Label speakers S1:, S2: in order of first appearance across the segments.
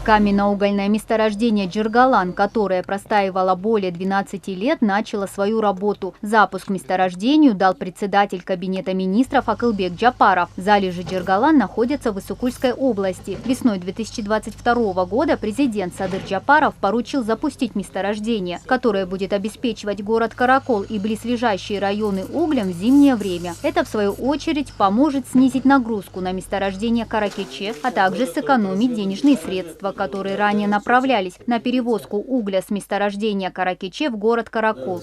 S1: Каменно-угольное месторождение Джиргалан, которое простаивало более 12 лет, начало свою работу. Запуск месторождению дал председатель Кабинета министров Акылбек Джапаров. Залежи Джиргалан находятся в Иссыкульской области. Весной 2022 года президент Садыр Джапаров поручил запустить месторождение, которое будет обеспечивать город Каракол и близлежащие районы углем в зимнее время. Это, в свою очередь, поможет снизить нагрузку на месторождение Каракече, а также сэкономить денежные средства, которые ранее направлялись на перевозку угля с месторождения Каракече в город Каракол.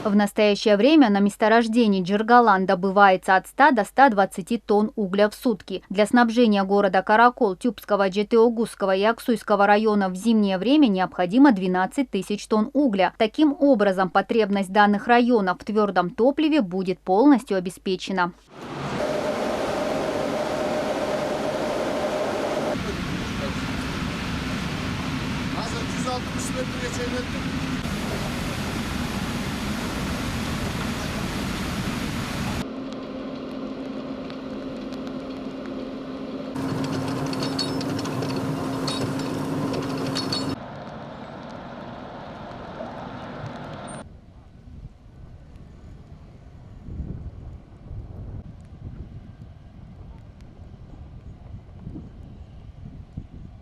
S1: В настоящее время на месторождении Джиргалан добывается от 100 до 120 тонн угля в сутки. Для снабжения города Каракол, Тюбского, Жетеогузского и Аксуйского районов в зимнее время необходимо 12 тысяч тонн угля. Таким образом, потребность данных районов в твердом топливе будет полностью обеспечена.
S2: Hazır 160 metre geçelim.